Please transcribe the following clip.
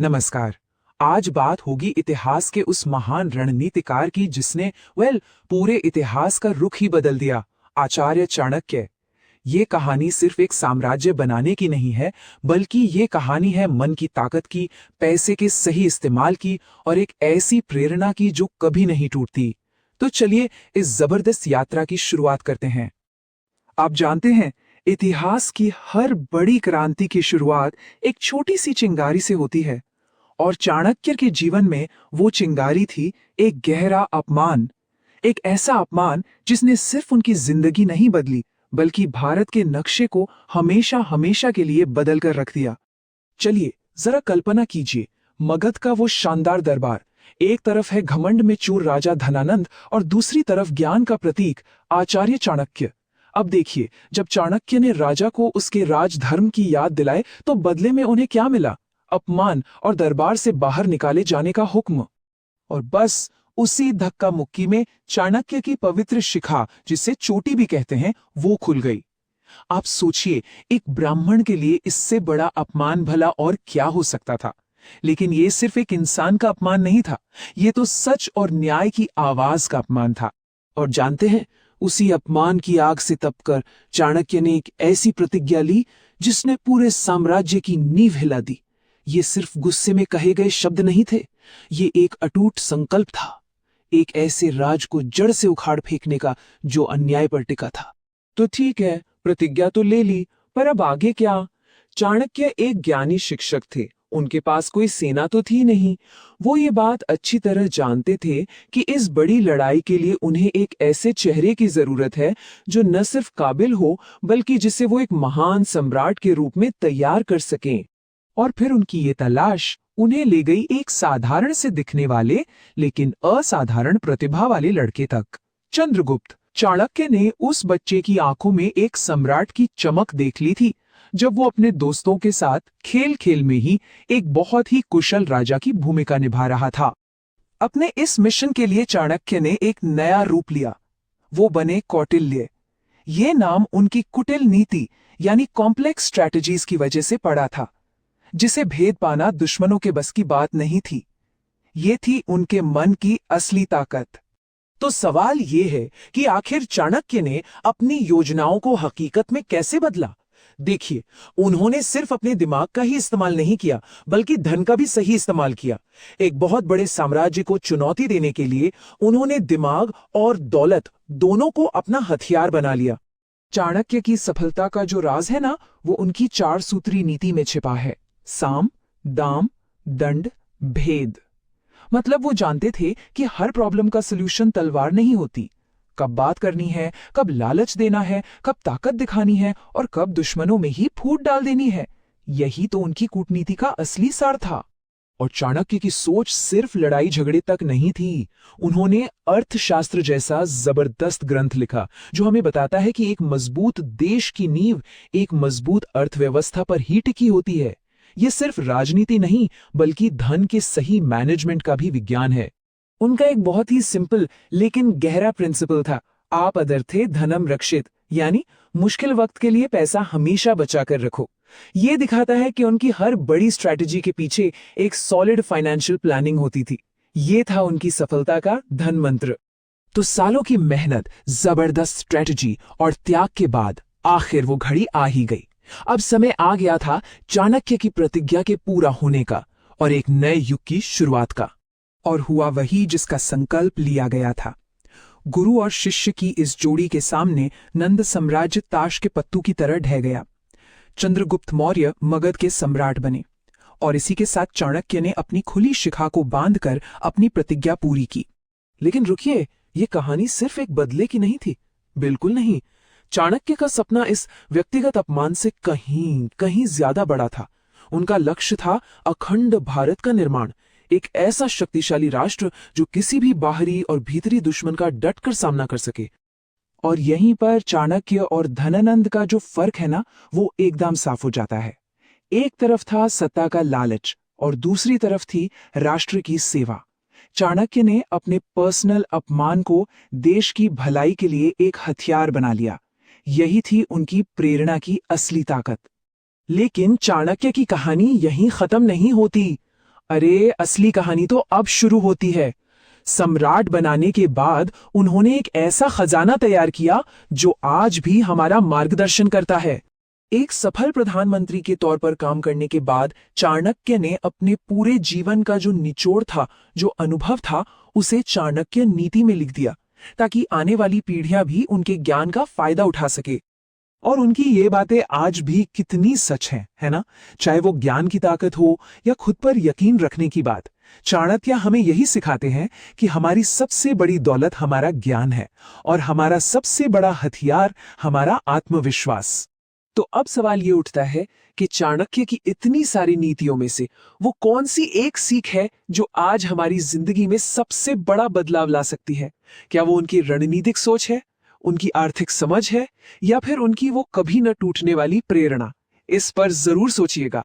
नमस्कार। आज बात होगी इतिहास के उस महान रणनीतिकार की जिसने पूरे इतिहास का रुख ही बदल दिया, आचार्य चाणक्य। ये कहानी सिर्फ एक साम्राज्य बनाने की नहीं है, बल्कि ये कहानी है मन की ताकत की, पैसे के सही इस्तेमाल की और एक ऐसी प्रेरणा की जो कभी नहीं टूटती। तो चलिए इस जबरदस्त यात्रा की शुरुआत करते हैं। आप जानते हैं, इतिहास की हर बड़ी क्रांति की शुरुआत एक छोटी सी चिंगारी से होती है। और चाणक्य के जीवन में वो चिंगारी थी एक गहरा अपमान। एक ऐसा अपमान जिसने सिर्फ उनकी जिंदगी नहीं बदली, बल्कि भारत के नक्शे को हमेशा हमेशा के लिए बदल कर रख दिया। चलिए जरा कल्पना कीजिए, मगध का वो शानदार दरबार। एक तरफ है घमंड में चूर राजा धनानंद और दूसरी तरफ ज्ञान का प्रतीक आचार्य चाणक्य। अब देखिए, जब चाणक्य ने राजा को उसके राजधर्म की याद दिलाए तो बदले में उन्हें क्या मिला? अपमान और दरबार से बाहर निकाले जाने का हुक्म। और बस उसी धक्का मुक्की में चाणक्य की पवित्र शिखा, जिसे चोटी भी कहते हैं, वो खुल गई। आप सोचिए, एक ब्राह्मण के लिए इससे बड़ा अपमान भला और क्या हो सकता था। लेकिन ये सिर्फ एक इंसान का अपमान नहीं था, ये तो सच और न्याय की आवाज का अपमान था। और जानते हैं, उसी अपमान की आग से तपकर चाणक्य ने एक ऐसी प्रतिज्ञा ली जिसने पूरे साम्राज्य की नींव हिला दी। ये सिर्फ गुस्से में कहे गए शब्द नहीं थे, ये एक अटूट संकल्प था, एक ऐसे राज को जड़ से उखाड़ फेंकने का जो अन्याय पर टिका था। तो ठीक है, प्रतिज्ञा तो ले ली, पर अब आगे क्या? चाणक्य एक ज्ञानी शिक्षक थे, उनके पास कोई सेना तो थी नहीं। वो ये बात अच्छी तरह जानते थे कि इस बड़ी लड़ाई के लिए उन्हें एक ऐसे चेहरे की जरूरत है जो न सिर्फ काबिल हो, बल्कि जिसे वो एक महान सम्राट के रूप में तैयार कर सकें। और फिर उनकी ये तलाश उन्हें ले गई एक साधारण से दिखने वाले लेकिन असाधारण प्रतिभा वाले लड़के तक, चंद्रगुप्त। चाणक्य ने उस बच्चे की आंखों में एक सम्राट की चमक देख ली थी, जब वो अपने दोस्तों के साथ खेल खेल में ही एक बहुत ही कुशल राजा की भूमिका निभा रहा था। अपने इस मिशन के लिए चाणक्य ने एक नया रूप लिया। वो बने कौटिल्य। ये नाम उनकी कुटिल नीति यानी कॉम्प्लेक्स स्ट्रैटेजीज की वजह से पड़ा था, जिसे भेद पाना दुश्मनों के बस की बात नहीं थी। ये थी उनके मन की असली ताकत। तो सवाल ये है कि आखिर चाणक्य ने अपनी योजनाओं को हकीकत में कैसे बदला? देखिए, उन्होंने सिर्फ अपने दिमाग का ही इस्तेमाल नहीं किया, बल्कि धन का भी सही इस्तेमाल किया। एक बहुत बड़े साम्राज्य को चुनौती देने के लिए उन्होंने दिमाग और दौलत दोनों को अपना हथियार बना लिया। चाणक्य की सफलता का जो राज है ना, वो उनकी 4 सूत्री नीति में छिपा है। साम, दाम, दंड, भेद। मतलब वो जानते थे कि हर प्रॉब्लम का सलूशन तलवार नहीं होती। कब बात करनी है, कब लालच देना है, कब ताकत दिखानी है और कब दुश्मनों में ही फूट डाल देनी है। यही तो उनकी कूटनीति का असली सार था। और चाणक्य की सोच सिर्फ लड़ाई झगड़े तक नहीं थी। उन्होंने अर्थशास्त्र जैसा जबरदस्त ग्रंथ लिखा, जो हमें बताता है कि एक मजबूत देश की नींव एक मजबूत अर्थव्यवस्था पर ही टिकी होती है। ये सिर्फ राजनीति नहीं, बल्कि धन के सही मैनेजमेंट का भी विज्ञान है। उनका एक बहुत ही सिंपल लेकिन गहरा प्रिंसिपल था, आप अदर्थे धनम रक्षित, यानी मुश्किल वक्त के लिए पैसा हमेशा बचा कर रखो। ये दिखाता है कि उनकी हर बड़ी स्ट्रैटेजी के पीछे एक सॉलिड फाइनेंशियल प्लानिंग होती थी। ये था उनकी सफलता का धन मंत्र। तो सालों की मेहनत, जबरदस्त स्ट्रैटेजी और त्याग के बाद आखिर वो घड़ी आ ही गई। अब समय आ गया था चाणक्य की प्रतिज्ञा के पूरा होने का और एक नए युग की शुरुआत का। और हुआ वही जिसका संकल्प लिया गया था। गुरु और शिष्य की इस जोड़ी के सामने नंद साम्राज्य ताश के पत्तू की तरह ढह गया। चंद्रगुप्त मौर्य मगध के सम्राट बने और इसी के साथ चाणक्य ने अपनी खुली शिखा को बांधकर अपनी प्रतिज्ञा पूरी की। लेकिन रुकिए, ये कहानी सिर्फ एक बदले की नहीं थी। बिल्कुल नहीं। चाणक्य का सपना इस व्यक्तिगत अपमान से कहीं कहीं ज्यादा बड़ा था। उनका लक्ष्य था अखंड भारत का निर्माण, एक ऐसा शक्तिशाली राष्ट्र जो किसी भी बाहरी और भीतरी दुश्मन का डटकर सामना कर सके। और यहीं पर चाणक्य और धनानंद का जो फर्क है ना, वो एकदम साफ हो जाता है। एक तरफ था सत्ता का लालच और दूसरी तरफ थी राष्ट्र की सेवा। चाणक्य ने अपने पर्सनल अपमान को देश की भलाई के लिए एक हथियार बना लिया। यही थी उनकी प्रेरणा की असली ताकत। लेकिन चाणक्य की कहानी यहीं खत्म नहीं होती। अरे असली कहानी तो अब शुरू होती है। सम्राट बनाने के बाद उन्होंने एक ऐसा खजाना तैयार किया जो आज भी हमारा मार्गदर्शन करता है। एक सफल प्रधानमंत्री के तौर पर काम करने के बाद चाणक्य ने अपने पूरे जीवन का जो निचोड़ था, जो अनुभव था, उसे चाणक्य नीति में लिख दिया, ताकि आने वाली पीढ़ियां भी उनके ज्ञान का फायदा उठा सके। और उनकी ये बातें आज भी कितनी सच हैं, है ना? चाहे वो ज्ञान की ताकत हो या खुद पर यकीन रखने की बात, चाणक्य हमें यही सिखाते हैं कि हमारी सबसे बड़ी दौलत हमारा ज्ञान है और हमारा सबसे बड़ा हथियार हमारा आत्मविश्वास। तो अब सवाल ये उठता है कि चाणक्य की इतनी सारी नीतियों में से वो कौन सी एक सीख है जो आज हमारी जिंदगी में सबसे बड़ा बदलाव ला सकती है? क्या वो उनकी रणनीतिक सोच है, उनकी आर्थिक समझ है, या फिर उनकी वो कभी न टूटने वाली प्रेरणा? इस पर जरूर सोचिएगा।